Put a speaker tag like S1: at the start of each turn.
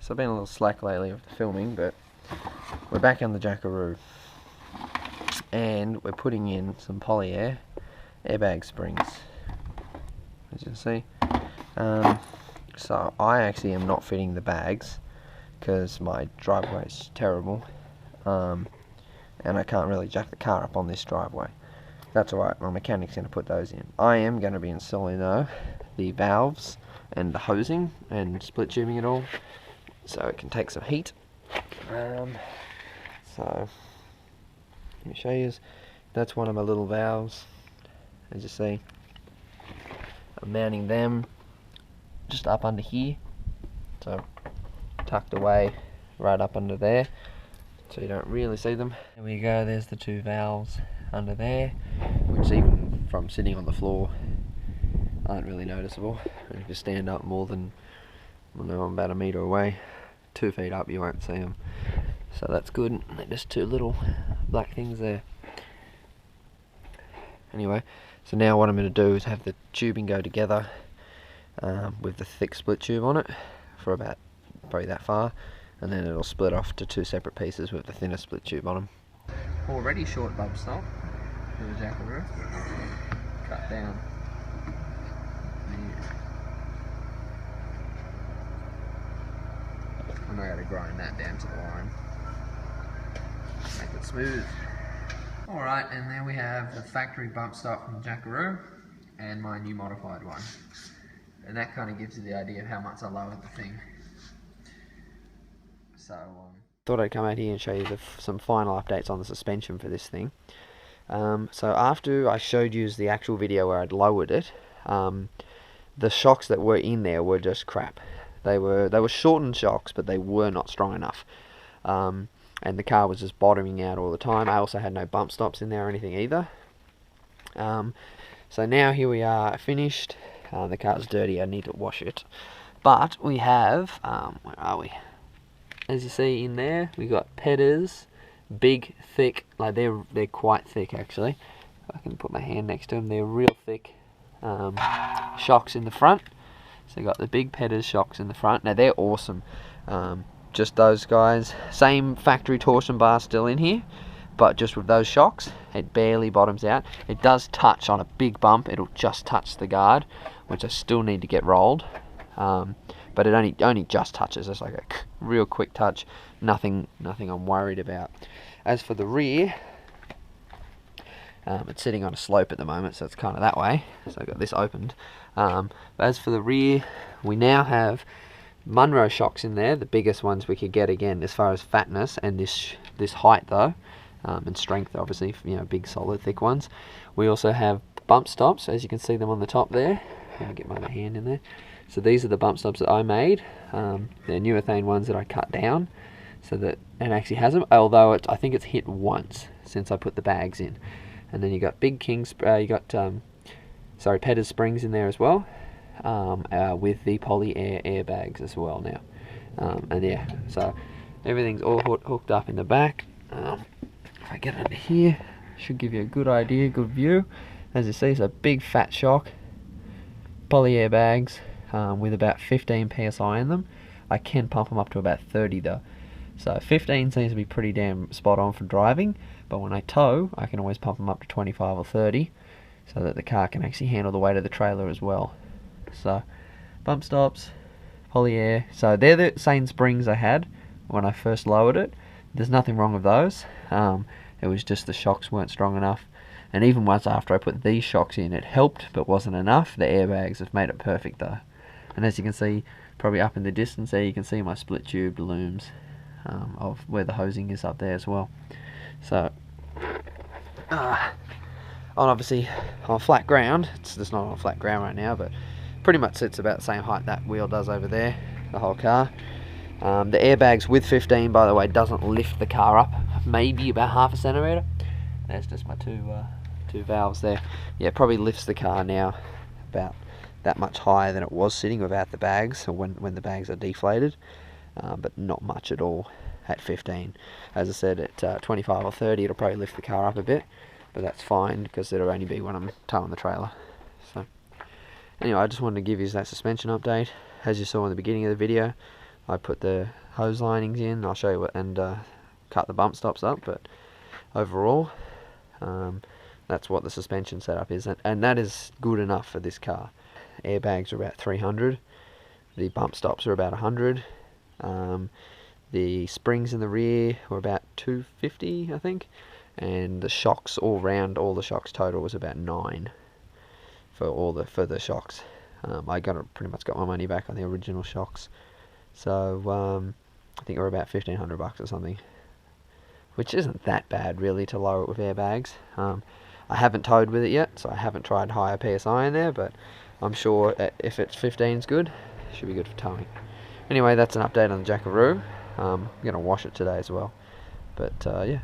S1: So I've been a little slack lately with the filming, but we're back on the Jackaroo. And we're putting in some Polyair airbag springs, as you can see. So I actually am not fitting the bags because my driveway is terrible, and I can't really jack the car up on this driveway. That's alright, my mechanic's going to put those in. I am going to be installing though the valves and the hosing and split tubing it all, so it can take some heat. So let me show you. That's one of my little valves, as you see. I'm mounting them just up under here, so tucked away right up under there, so you don't really see them. There we go, there's the two valves under there, which even from sitting on the floor aren't really noticeable. And if you stand up more than, I don't know, I'm about a metre away, 2 feet up, you won't see them. So that's good. They're just two little black things there. Anyway, so now what I'm going to do is have the tubing go together with the thick split tube on it for about probably that far, and then it'll split off to two separate pieces with the thinner split tube on them. Already short bump stop for the Jackaroo. Cut down. I'm not going to grind that down to the line. Make it smooth. Alright, and there we have the factory bump stop from the Jackaroo and my new modified one. And that kind of gives you the idea of how much I lowered the thing. So, thought I'd come out here and show you some final updates on the suspension for this thing. So after I showed you the actual video where I'd lowered it, the shocks that were in there were just crap. They were shortened shocks, but they were not strong enough. And the car was just bottoming out all the time. I also had no bump stops in there or anything either. So now here we are finished. The car's dirty, I need to wash it. But we have, where are we? As you see in there, we got Pedders, big, thick, like they're quite thick actually. I can put my hand next to them, they're real thick shocks in the front. So you got the big Pedders shocks in the front. Now they're awesome. Just those guys. Same factory torsion bar still in here, but just with those shocks, it barely bottoms out. It does touch on a big bump. It'll just touch the guard, which I still need to get rolled. But it only just touches. It's like a real quick touch. Nothing I'm worried about. As for the rear, it's sitting on a slope at the moment, so it's kind of that way. So I've got this opened. But as for the rear, we now have Munro shocks in there, the biggest ones we could get again as far as fatness and this height though, and strength obviously, you know, big solid thick ones. We also have bump stops, as you can see them on the top there. Let me get my other hand in there. So these are the bump stops that I made. They're Nuethane ones that I cut down so that it actually has them, although I think it's hit once since I put the bags in. And then you got Big Kings, you got Pedders springs in there as well. With the Polyair airbags as well now, and yeah, so everything's all hooked up in the back. If I get under here, should give you a good idea, good view. As you see, it's a big fat shock, Polyair bags with about 15 psi in them. I can pump them up to about 30 though, so 15 seems to be pretty damn spot on for driving, but when I tow I can always pump them up to 25 or 30 so that the car can actually handle the weight of the trailer as well. So bump stops, Polyair, so they're the same springs I had when I first lowered it. There's nothing wrong with those. It was just the shocks weren't strong enough, and even once after I put these shocks in, it helped but wasn't enough. The airbags have made it perfect though, and as you can see probably up in the distance there, you can see my split tube looms of where the hosing is up there as well. So obviously on flat ground, it's just not on flat ground right now, but pretty much sits about the same height that wheel does over there, the whole car. The airbags with 15, by the way, doesn't lift the car up, maybe about half a centimetre. There's just my two valves there. Yeah, it probably lifts the car now about that much higher than it was sitting without the bags, or when the bags are deflated, but not much at all at 15. As I said, at 25 or 30 it'll probably lift the car up a bit, but that's fine because it'll only be when I'm towing the trailer. So anyway, I just wanted to give you that suspension update. As you saw in the beginning of the video, I put the hose linings in. I'll show you what, and cut the bump stops up, but overall that's what the suspension setup is, and that is good enough for this car. Airbags are about 300, the bump stops are about 100, the springs in the rear were about 250 I think, and the shocks all round, all the shocks total was about 9 for the shocks. I pretty much got my money back on the original shocks, so I think we're about $1,500 or something, which isn't that bad really to lower it with airbags. I haven't towed with it yet, so I haven't tried higher PSI in there, but I'm sure if it's 15's good, it should be good for towing. Anyway, that's an update on the Jackaroo. I'm going to wash it today as well, but yeah,